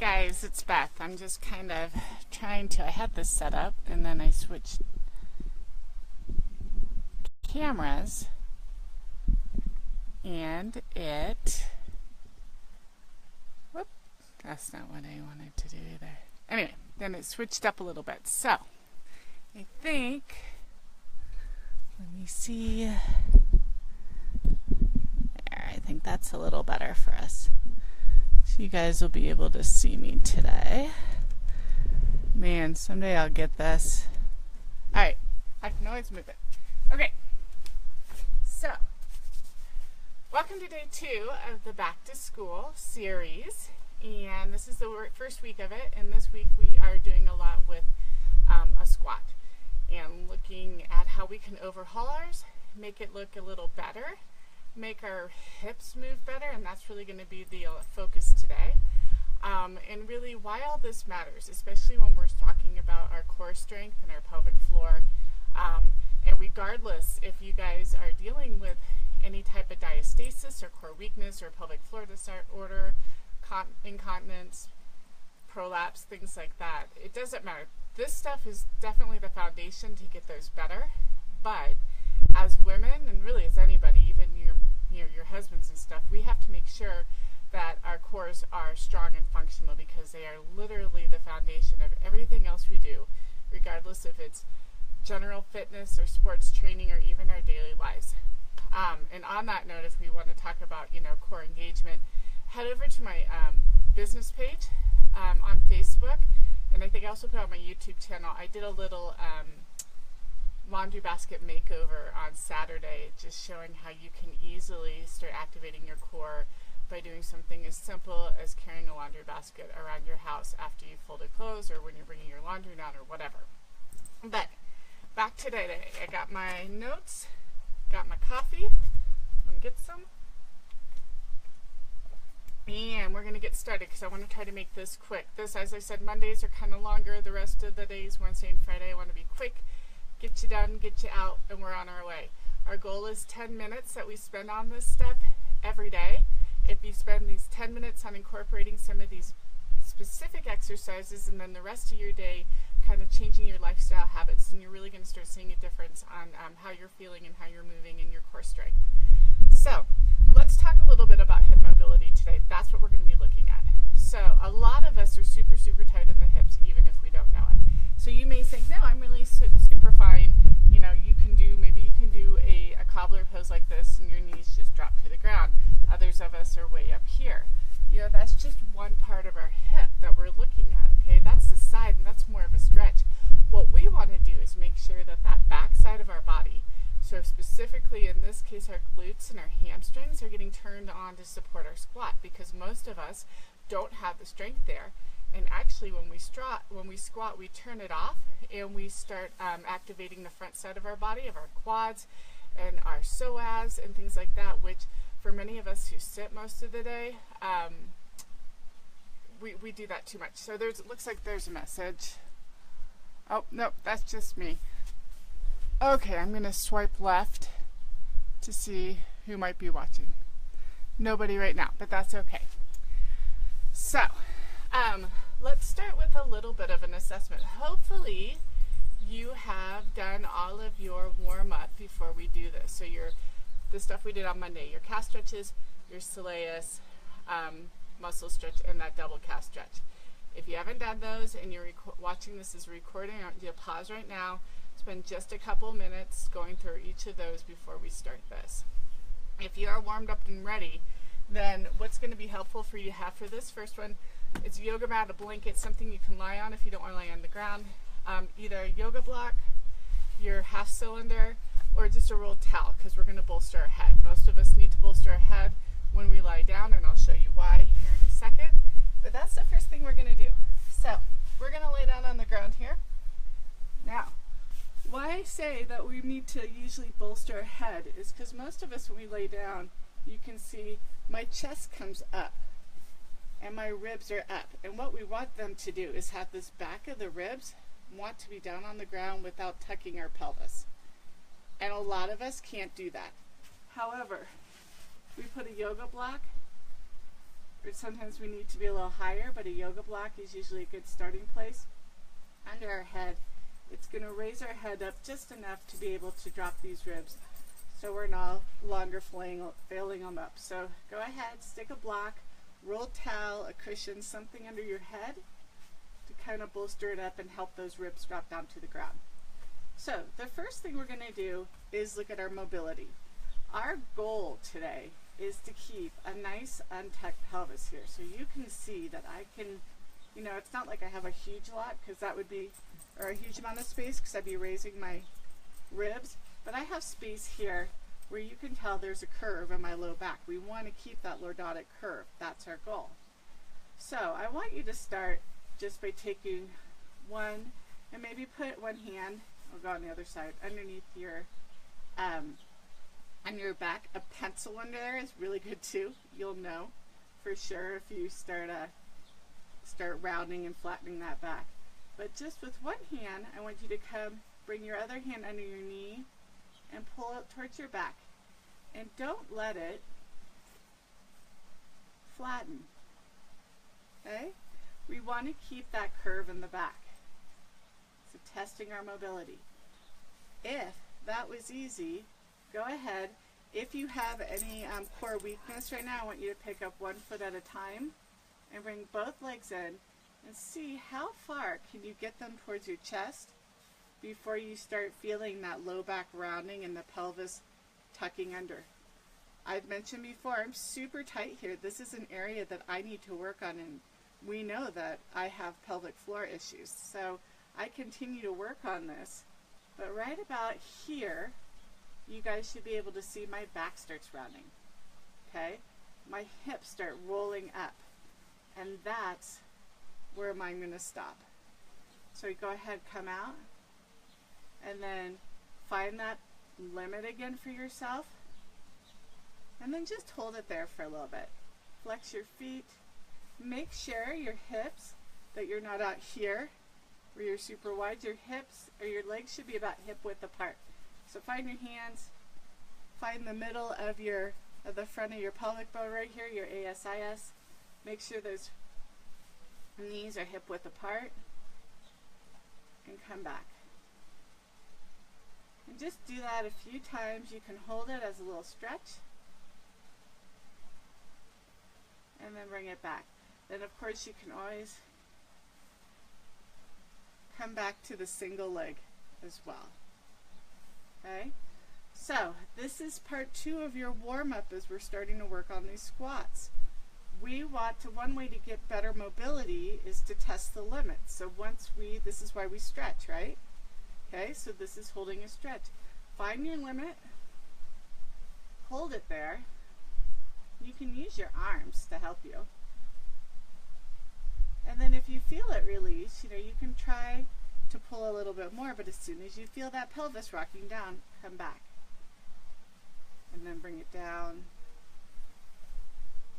guys, it's Beth. I'm just kind of trying to, I had this set up and then I switched cameras and whoop, that's not what I wanted to do either. Anyway, then it switched up a little bit. So, I think, let me see, there, I think that's a little better for us. So you guys will be able to see me today. Man, someday I'll get this. Alright, I can always move it. Okay, so, welcome to day 2 of the Back to School series. And this is the first week of it, and this week we are doing a lot with a squat. And looking at how we can overhaul ours, make it look a little better, make our hips move better, and that's really going to be the focus today. And really why all this matters, especially when we're talking about our core strength and our pelvic floor. And regardless if you guys are dealing with any type of diastasis or core weakness or pelvic floor disorder, incontinence, prolapse, things like that, it doesn't matter. This stuff is definitely the foundation to get those better, but as women, and really as anybody, even your husbands and stuff, we have to make sure that our cores are strong and functional, because they are literally the foundation of everything else we do, regardless if it's general fitness or sports training or even our daily lives. And on that note, if we want to talk about core engagement, head over to my business page on Facebook, and I think I also put on my YouTube channel. I did a little laundry basket makeover on Saturday, just showing how you can easily start activating your core by doing something as simple as carrying a laundry basket around your house after you folded clothes or when you're bringing your laundry down or whatever. But back to today. I got my notes, got my coffee. I'm gonna get some. And we're going to get started because I want to try to make this quick. This, as I said, Mondays are kind of longer. The rest of the days, Wednesday and Friday, I want to be quick, get you done, get you out, and we're on our way. Our goal is 10 minutes that we spend on this stuff every day. If you spend these 10 minutes on incorporating some of these specific exercises, and then the rest of your day kind of changing your lifestyle habits, then you're really going to start seeing a difference on how you're feeling and how you're moving in your core strength. So, let's talk a little bit about hip mobility today. That's what we're going to be looking at. So a lot of us are super tight in the hips, even if we don't know it. So you may think, no, I'm really super fine. Maybe you can do a cobbler pose like this and your knees just drop to the ground. Others of us are way up here. That's just one part of our hip that we're looking at, okay? That's the side, and that's more of a stretch. What we want to do is make sure that that back side of our body, so specifically in this case our glutes and our hamstrings, are getting turned on to support our squat, because most of us don't have the strength there. And actually when we squat, we turn it off and we start activating the front side of our body, of our quads and our psoas and things like that, which for many of us who sit most of the day, we do that too much. So it looks like there's a message. Oh, no, that's just me. Okay, I'm going to swipe left to see who might be watching. Nobody right now, but that's okay. So, let's start with a little bit of an assessment. Hopefully, you have done all of your warm-up before we do this. So the stuff we did on Monday, your calf stretches, your soleus, muscle stretch, and that double calf stretch. If you haven't done those and you're watching this as a recording, I want you to pause right now. Spend just a couple minutes going through each of those before we start this. If you are warmed up and ready, then what's going to be helpful for you to have for this first one is a yoga mat, a blanket, something you can lie on if you don't want to lie on the ground. Either a yoga block, your half cylinder, or just a rolled towel, because we're going to bolster our head. Most of us need to bolster our head when we lie down, and I'll show you why here in a second. But that's the first thing we're going to do. So we're going to lay down on the ground here. Now, why I say that we need to usually bolster our head is because most of us, when we lay down, you can see my chest comes up and my ribs are up. And what we want them to do is have this back of the ribs want to be down on the ground without tucking our pelvis. And a lot of us can't do that. However, we put a yoga block or but sometimes we need to be a little higher, but a yoga block is usually a good starting place. Under our head, it's going to raise our head up just enough to be able to drop these ribs so we're no longer failing them up. So go ahead, stick a block, rolled towel, a cushion, something under your head to kind of bolster it up and help those ribs drop down to the ground. So the first thing we're going to do is look at our mobility. Our goal today is to keep a nice untucked pelvis here. So you can see that I can, you know, it's not like I have a huge lot because that would be, or a huge amount of space because I'd be raising my ribs, but I have space here where you can tell there's a curve in my low back. We want to keep that lordotic curve. That's our goal. So I want you to start just by taking one and maybe put one hand, I'll go on the other side, underneath your on your back. A pencil under there is really good too. You'll know for sure if you start rounding and flattening that back. But just with one hand, I want you to bring your other hand under your knee and pull it towards your back. And don't let it flatten. Okay? We want to keep that curve in the back. So testing our mobility. If that was easy, go ahead. If you have any core weakness right now, I want you to pick up 1 foot at a time and bring both legs in and see how far can you get them towards your chest before you start feeling that low back rounding and the pelvis tucking under. I've mentioned before, I'm super tight here. This is an area that I need to work on, and we know that I have pelvic floor issues. So I continue to work on this. But right about here, you guys should be able to see my back starts rounding. Okay? My hips start rolling up. And that's where I'm going to stop. So you go ahead, come out, and then find that limit again for yourself. And then just hold it there for a little bit. Flex your feet. Make sure your hips, that you're not out here where you're super wide. Your hips or your legs should be about hip width apart. So find your hands, find the middle of the front of your pelvic bone right here, your ASIS. Make sure those knees are hip width apart, and come back. And just do that a few times. You can hold it as a little stretch, and then bring it back. Then of course you can always come back to the single leg as well. Okay, so this is part 2 of your warm-up as we're starting to work on these squats. One way to get better mobility is to test the limits. So this is why we stretch, right? Okay, so this is holding a stretch. Find your limit, hold it there. You can use your arms to help you. And then if you feel it release, you can try to pull a little bit more, but as soon as you feel that pelvis rocking down, come back. And then bring it down,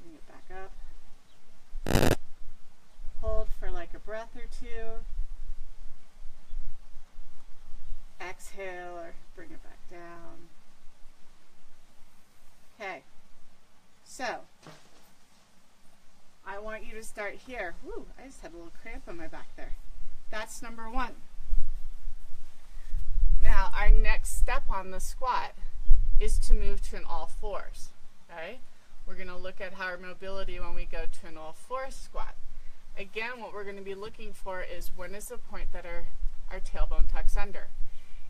bring it back up. Hold for like a breath or 2. Exhale or bring it back down. Okay, so I want you to start here. Woo, I just had a little cramp in my back there. That's number 1. Now our next step on the squat is to move to an all fours. Okay, we're going to look at our mobility when we go to an all fours squat. Again, what we're going to be looking for is when is the point that our tailbone tucks under.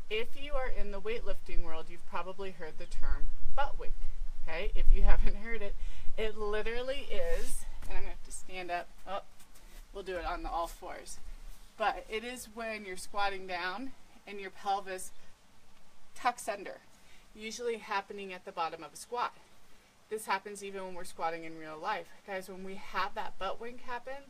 If you are in the weightlifting world, you've probably heard the term butt wink. Okay, if you haven't heard it, it literally is, and I'm going to have to stand up. Oh, we'll do it on the all fours. But it is when you're squatting down and your pelvis tucks under, usually happening at the bottom of a squat. This happens even when we're squatting in real life. Guys, when we have that butt wink happen,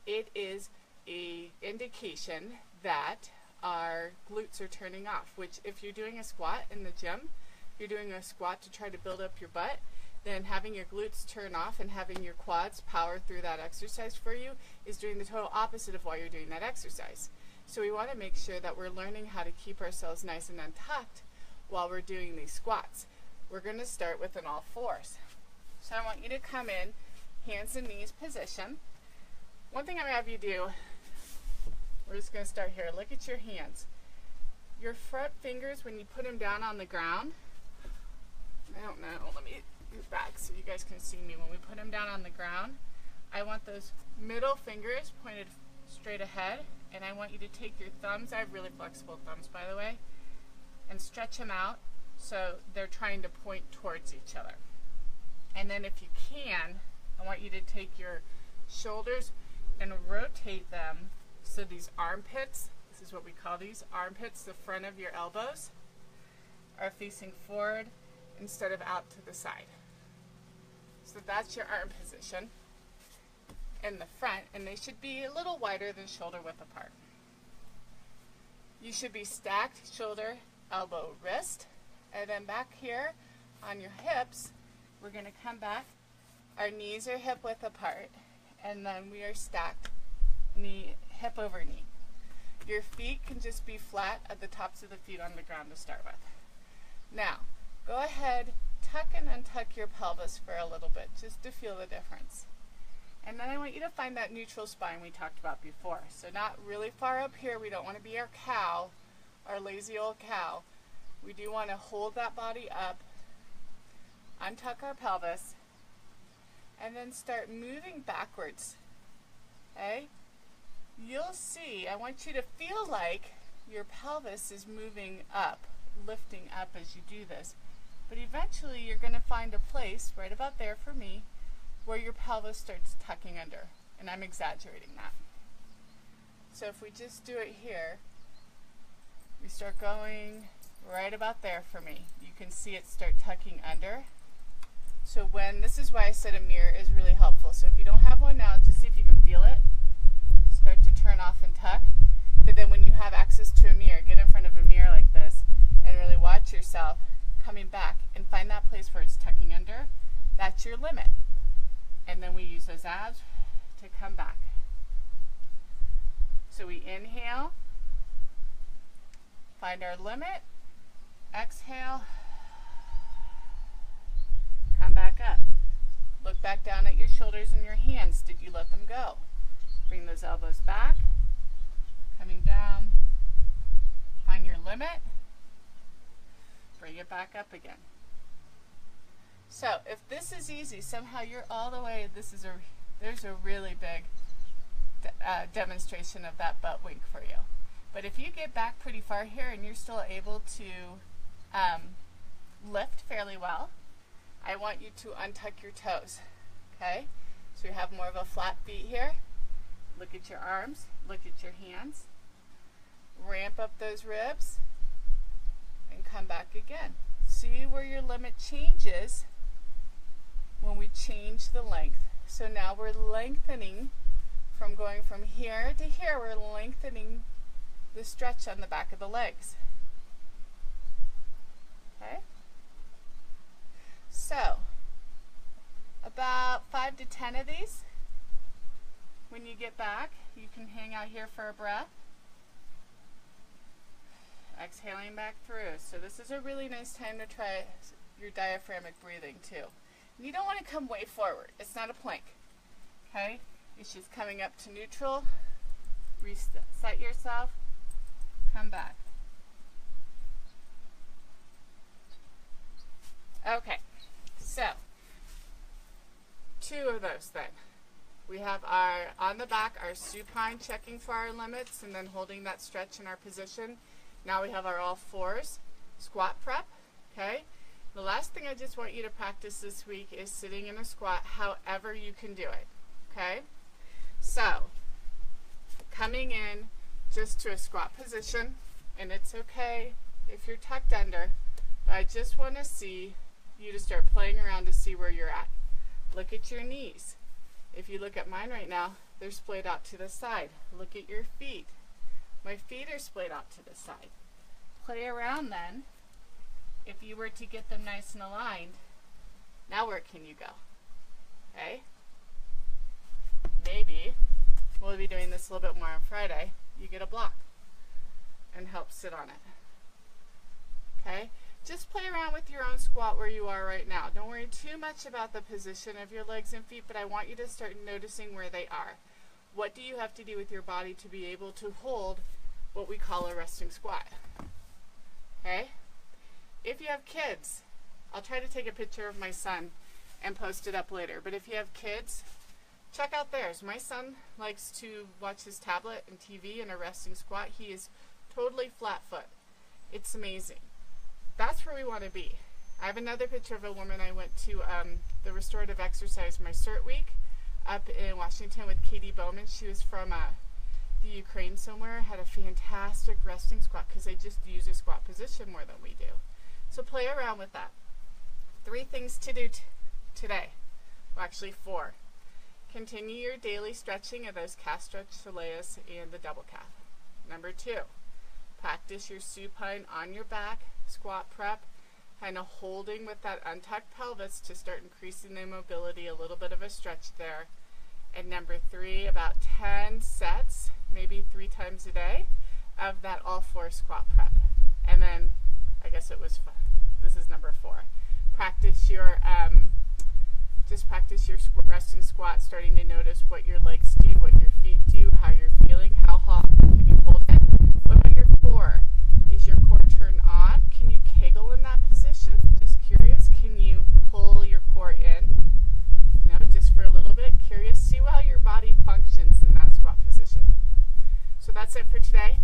it is an indication that our glutes are turning off, which if you're doing a squat in the gym, if you're doing a squat to try to build up your butt, then having your glutes turn off and having your quads power through that exercise for you is doing the total opposite of why you're doing that exercise. So we want to make sure that we're learning how to keep ourselves nice and untucked while we're doing these squats. We're going to start with an all fours. So I want you to come in hands and knees position. One thing I'm going to have you do, we're just going to start here. Look at your hands. Your front fingers, when you put them down on the ground, I don't know, let me move back so you guys can see me. When we put them down on the ground, I want those middle fingers pointed straight ahead, and I want you to take your thumbs, I have really flexible thumbs by the way, and stretch them out so they're trying to point towards each other. And then if you can, I want you to take your shoulders and rotate them so these armpits, this is what we call these armpits, the front of your elbows, are facing forward instead of out to the side. So that's your arm position in the front, and they should be a little wider than shoulder width apart. You should be stacked shoulder, elbow, wrist, and then back here on your hips, we're going to come back. Our knees are hip width apart, and then we are stacked knee, hip over knee. Your feet can just be flat at the tops of the feet on the ground to start with. Now, go ahead, tuck and untuck your pelvis for a little bit, just to feel the difference. And then I want you to find that neutral spine we talked about before. So not really far up here. We don't want to be our cow, our lazy old cow. We do want to hold that body up, untuck our pelvis, and then start moving backwards. Okay? You'll see, I want you to feel like your pelvis is moving up, lifting up as you do this. But eventually you're going to find a place, right about there for me, where your pelvis starts tucking under, and I'm exaggerating that. So if we just do it here, we start going right about there for me. You can see it start tucking under. So this is why I said a mirror is really helpful. So if you don't have one now, just see if you can feel it. Start to turn off and tuck. But then when you have access to a mirror, get in front of a mirror like this and really watch yourself coming back and find that place where it's tucking under. That's your limit. And then we use those abs to come back. So we inhale, find our limit, exhale, come back up. Look back down at your shoulders and your hands. Did you let them go? Bring those elbows back, coming down, find your limit, bring it back up again. So if this is easy, somehow you're all the way, there's a really big demonstration of that butt wink for you. But if you get back pretty far here and you're still able to lift fairly well, I want you to untuck your toes, okay? So you have more of a flat feet here. Look at your arms, look at your hands. Ramp up those ribs and come back again. See where your limit changes when we change the length. So now we're lengthening from going from here to here. We're lengthening the stretch on the back of the legs. Okay? So, about 5 to 10 of these. When you get back, you can hang out here for a breath. Exhaling back through. So this is a really nice time to try your diaphragmatic breathing too. And you don't want to come way forward. It's not a plank. Okay? It's just coming up to neutral. Reset yourself. Come back. Okay. So, 2 of those then. We have our, on the back, our supine checking for our limits and then holding that stretch in our position. Now we have our all fours, squat prep, okay? The last thing I just want you to practice this week is sitting in a squat however you can do it, okay? So, coming in just to a squat position, and it's okay if you're tucked under, but I just want to see you to start playing around to see where you're at. Look at your knees. If you look at mine right now, they're splayed out to the side. Look at your feet. My feet are splayed out to the side. Play around then. If you were to get them nice and aligned, now where can you go? Okay? Maybe, we'll be doing this a little bit more on Friday, you get a block and help sit on it. Okay? Just play around with your own squat where you are right now. Don't worry too much about the position of your legs and feet, but I want you to start noticing where they are. What do you have to do with your body to be able to hold what we call a resting squat? Okay? If you have kids, I'll try to take a picture of my son and post it up later, but if you have kids, check out theirs. My son likes to watch his tablet and TV in a resting squat. He is totally flat foot. It's amazing. That's where we want to be. I have another picture of a woman. I went to the restorative exercise my cert week up in Washington with Katie Bowman. She was from the Ukraine somewhere, had a fantastic resting squat because they just use a squat position more than we do. So play around with that. 3 things to do today. Well, actually 4. Continue your daily stretching of those calf stretch soleus and the double calf. Number 2, practice your supine on your back squat prep, kind of holding with that untucked pelvis to start increasing the mobility, a little bit of a stretch there. And number 3, about 10 sets, maybe 3 times a day, of that all-4 squat prep. And then, I guess it was 5. This is number 4. Practice your, just practice your resting squat, starting to notice what your legs do, what your feet do, how you're feeling, how often can you hold it. What about your core? Is your core turned on? Can you kegel in that position? Just curious. Can you pull your core in? No, just for a little bit. Curious. See how your body functions in that squat position. So that's it for today.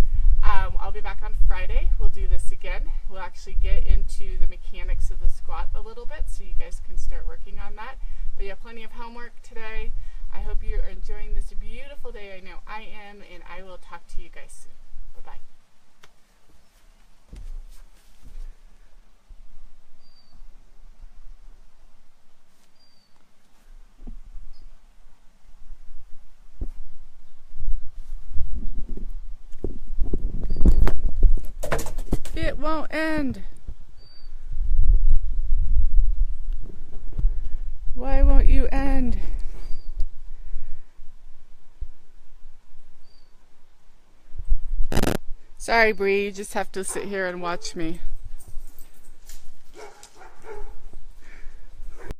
I'll be back on Friday. We'll do this again. We'll actually get into the mechanics of the squat a little bit so you guys can start working on that. But you have plenty of homework today. I hope you're enjoying this beautiful day. I know I am, and I will talk to you guys soon. Bye-bye. It won't end. Why won't you end? Sorry, Bree, you just have to sit here and watch me.